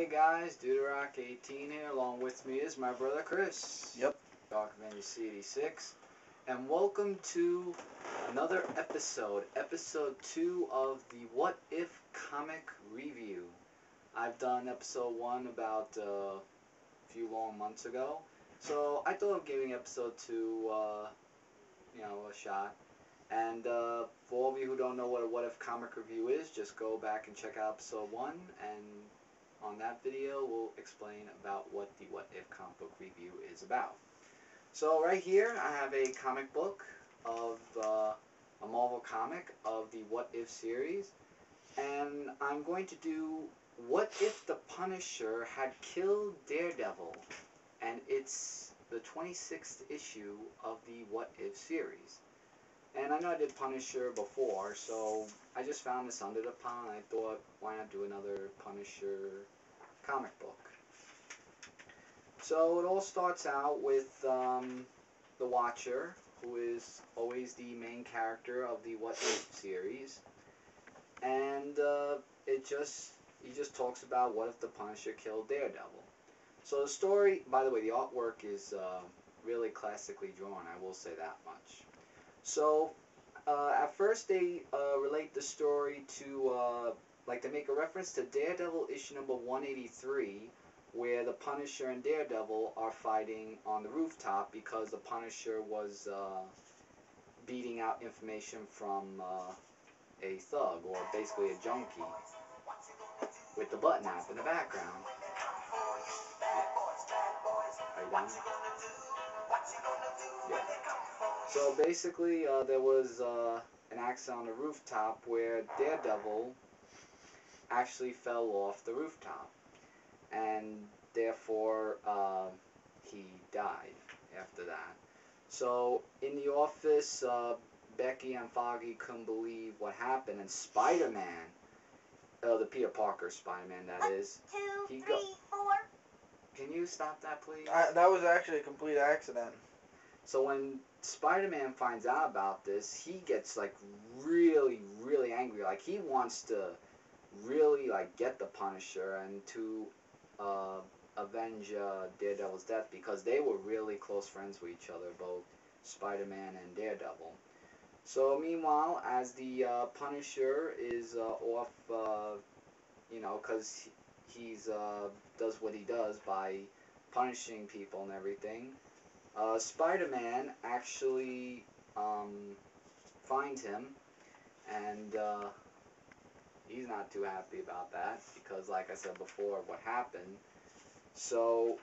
Hey guys, DudeRock18 here. Along with me is my brother Chris. Yep. Dark Avenger C86. And welcome to another episode. Episode 2 of the What If comic review. I've done episode 1 about a few long months ago. So I thought of giving episode 2 a shot. And for all of you who don't know what a What If comic review is, just go back and check out episode 1, and on that video we'll explain about what the What If comic book review is about. So right here I have a comic book of a Marvel comic of the What If series, and I'm going to do what if the Punisher had killed Daredevil, and it's the 26th issue of the What If series. And I know I did Punisher before, so I just found this under the pile, and I thought, why not do another Punisher comic book? So it all starts out with the Watcher, who is always the main character of the What If series, and he just talks about what if the Punisher killed Daredevil. So the story, by the way, the artwork is really classically drawn, I will say that much. So, at first they relate the story to, they make a reference to Daredevil issue number 183, where the Punisher and Daredevil are fighting on the rooftop because the Punisher was beating out information from a thug, or basically a junkie, with the button app in the background. Are you done? Yeah. So basically, there was an accident on the rooftop where Daredevil actually fell off the rooftop, and therefore he died after that. So in the office, Becky and Foggy couldn't believe what happened, and Spider-Man, the Peter Parker Spider-Man, that is. 1, 2, 3, 4. Can you stop that, please? That was actually a complete accident. So when Spider-Man finds out about this, he gets like really, really angry. Like he wants to really get the Punisher and to avenge Daredevil's death, because they were really close friends with each other, both Spider-Man and Daredevil. So meanwhile, as the Punisher is off, because he's does what he does by punishing people and everything, Spider-Man actually finds him, and he's not too happy about that, because like I said before, what happened. So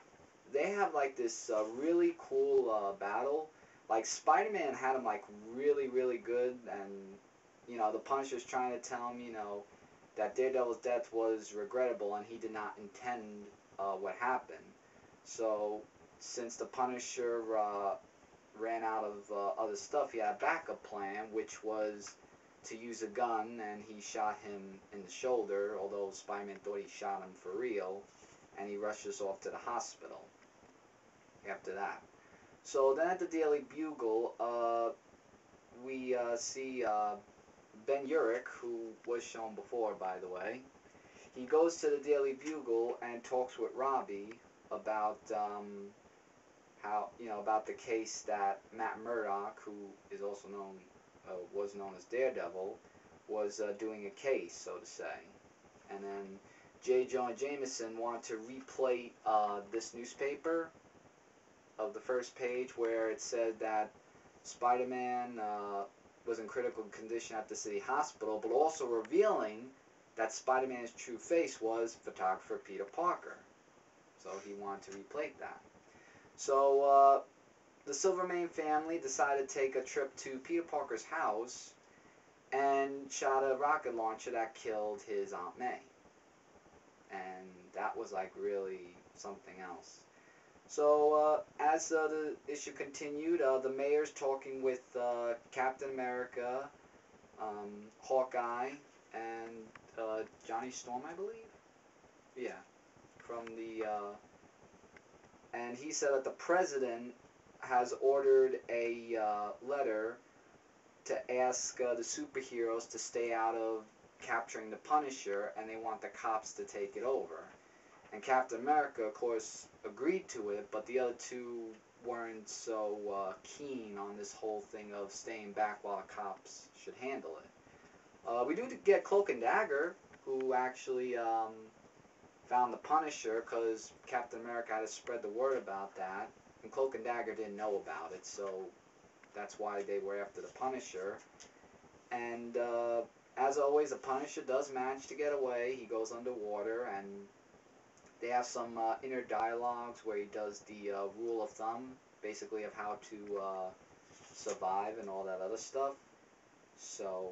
they have this really cool battle. Like Spider-Man had him really, really good, and the Punisher's trying to tell him, that Daredevil's death was regrettable and he did not intend what happened. So since the Punisher ran out of other stuff, he had a backup plan, which was to use a gun, and he shot him in the shoulder, although Spider-Man thought he shot him for real, and he rushes off to the hospital after that. So then at the Daily Bugle, we see Ben Urich, who was shown before, by the way. He goes to the Daily Bugle and talks with Robbie about about the case that Matt Murdock, who is also was known as Daredevil, was doing a case, so to say. And then J. Jonah Jameson wanted to replate this newspaper of the first page where it said that Spider-Man was in critical condition at the city hospital, but also revealing that Spider-Man's true face was photographer Peter Parker. So he wanted to replate that. So the Silvermane family decided to take a trip to Peter Parker's house and shot a rocket launcher that killed his Aunt May. And that was really something else. So as the issue continued, the mayor's talking with Captain America, Hawkeye, and Johnny Storm, I believe? Yeah. From the... and he said that the president has ordered a letter to ask the superheroes to stay out of capturing the Punisher, and they want the cops to take it over. And Captain America, of course, agreed to it, but the other two weren't so keen on this whole thing of staying back while cops should handle it. We do get Cloak and Dagger, who actually found the Punisher, because Captain America had to spread the word about that, and Cloak and Dagger didn't know about it, so that's why they were after the Punisher. And as always, the Punisher does manage to get away. He goes underwater, and they have some inner dialogues where he does the rule of thumb, basically of how to survive and all that other stuff. So,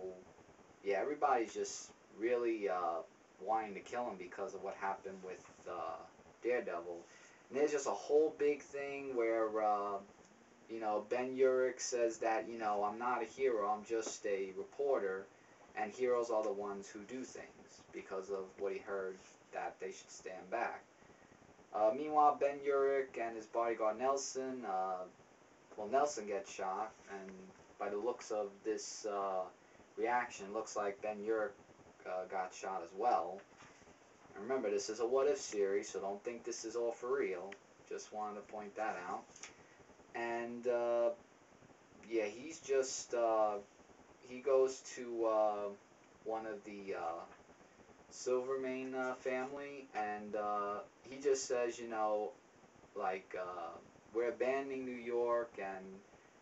yeah, everybody's just really wanting to kill him because of what happened with Daredevil. And there's just a whole big thing where, you know, Ben Urich says that, you know, I'm not a hero, I'm just a reporter, and heroes are the ones who do things because of what he heard that they should stand back. Meanwhile, Ben Urich and his bodyguard Nelson, well, Nelson gets shot, and by the looks of this reaction, looks like Ben Urich got shot as well. And remember, this is a what if series, so don't think this is all for real. Just wanted to point that out. And yeah, he's just he goes to one of the Silvermane family, and he just says, you know, like, we're abandoning New York, and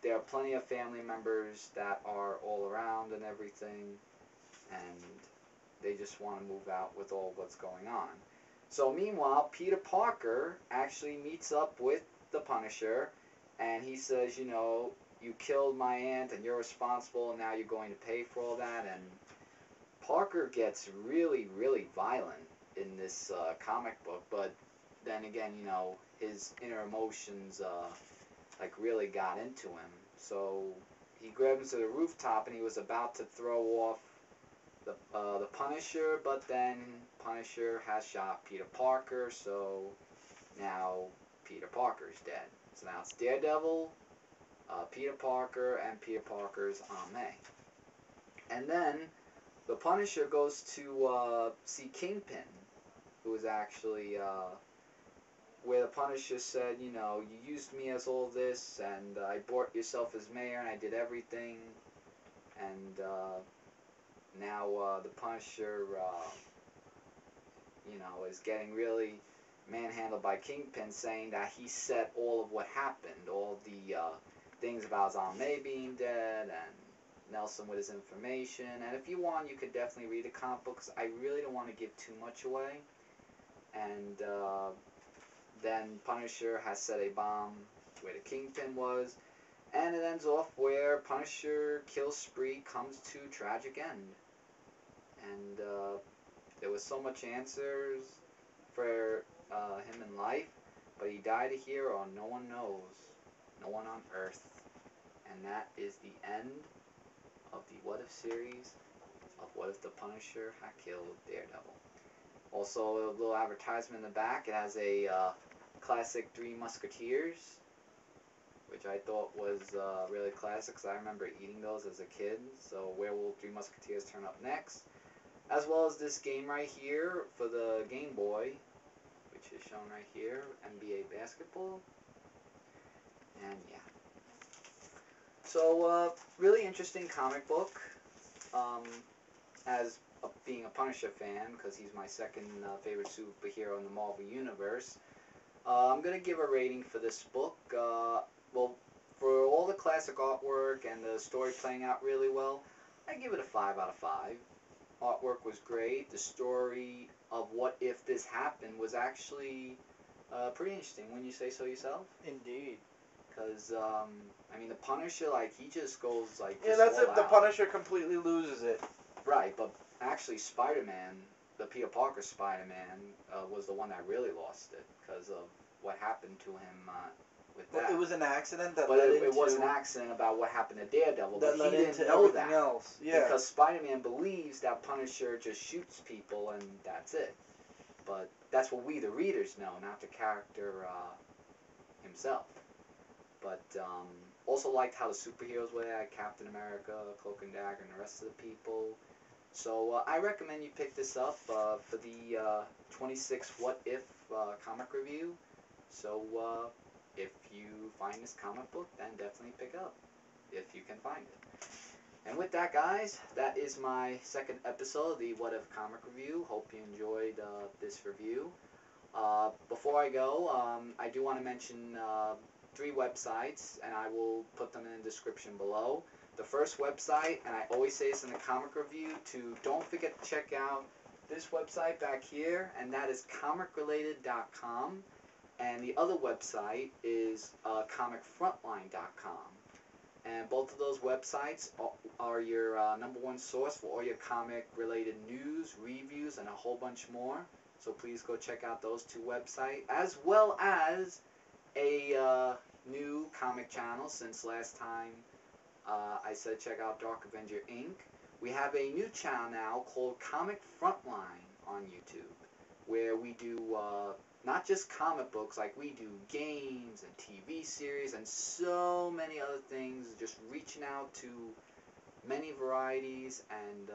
there are plenty of family members that are all around and everything, and they just want to move out with all what's going on. So meanwhile, Peter Parker actually meets up with the Punisher, and he says, you know, you killed my aunt, and you're responsible, and now you're going to pay for all that, and Parker gets really, really violent in this comic book, but then again, you know, his inner emotions like really got into him. So he grabbed him to the rooftop, and he was about to throw off the Punisher, but then Punisher has shot Peter Parker, so now Peter Parker's dead. So now it's Daredevil, Peter Parker, and Peter Parker's Aunt May. And then the Punisher goes to see Kingpin, who is actually where the Punisher said, you know, you used me as all this, and I brought yourself as mayor, and I did everything, and now the Punisher, you know, is getting really manhandled by Kingpin, saying that he set all of what happened, all the things about his Aunt May being dead, and Nelson with his information. And if you want, you could definitely read the comic books. I really don't want to give too much away. And then Punisher has set a bomb where the Kingpin was, and it ends off where Punisher kill spree comes to tragic end. And there was so much answers for him in life, but he died a hero, no one knows, no one on Earth. And that is the end of the What If series of What If the Punisher had killed Daredevil. Also, a little advertisement in the back. It has a classic Three Musketeers, which I thought was really classic, because I remember eating those as a kid. So where will Three Musketeers turn up next? As well as this game right here for the Game Boy, which is shown right here, NBA basketball. And yeah. So, really interesting comic book. As being a Punisher fan, because he's my second favorite superhero in the Marvel Universe, I'm going to give a rating for this book. Well, for all the classic artwork and the story playing out really well, I give it a 5 out of 5. Artwork was great. The story of what if this happened was actually pretty interesting, wouldn't you say so yourself? Indeed. Because, I mean, the Punisher, like, he just goes, like, yeah, that's if the Punisher completely loses it. Right, but actually Spider-Man, the Peter Parker Spider-Man, was the one that really lost it because of what happened to him with that. It was an accident that but led it was an accident about what happened to Daredevil, that but he led didn't into know everything that. else. Yeah. Because Spider-Man believes that Punisher just shoots people and that's it. But that's what we, the readers, know, not the character himself. But also liked how the superheroes were there, Captain America, Cloak and Dagger, and the rest of the people. So I recommend you pick this up for the 26 What If comic review. So if you find this comic book, then definitely pick up if you can find it. And with that, guys, that is my second episode of the What If comic review. Hope you enjoyed this review. Before I go, I do want to mention 3 websites, and I will put them in the description below. The first website, and I always say this in the comic review, don't forget to check out this website back here, and that is comicrelated.com. And the other website is ComicFrontline.com. And both of those websites are your #1 source for all your comic-related news, reviews, and a whole bunch more. So please go check out those 2 websites, as well as a new comic channel. Since last time I said check out Dark Avenger Inc. We have a new channel now called Comic Frontline on YouTube, where we do not just comic books, like we do games and TV series and so many other things, just reaching out to many varieties. And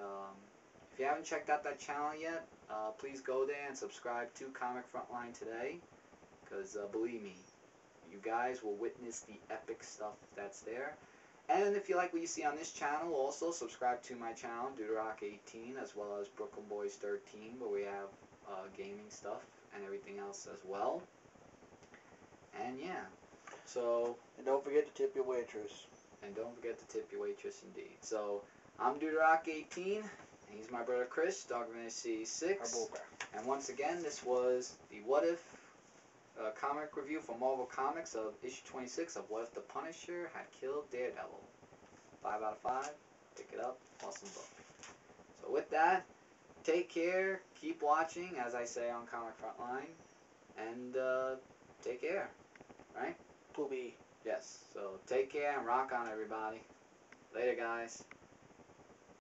if you haven't checked out that channel yet, please go there and subscribe to Comic Frontline today, because believe me, you guys will witness the epic stuff that's there. And if you like what you see on this channel, also subscribe to my channel, Duderock18, as well as Brooklyn Boys 13, where we have gaming stuff and everything else as well. And yeah, so... And don't forget to tip your waitress. And don't forget to tip your waitress, indeed. So, I'm Duderock18, and he's my brother Chris, Dog of C6. And once again, this was the What If comic review for Marvel Comics of issue 26 of What If the Punisher Had Killed Daredevil. 5 out of 5. Pick it up. Awesome book. So with that, take care. Keep watching, as I say on Comic Frontline. And take care. Right? Poopy. Yes. So take care and rock on, everybody. Later, guys.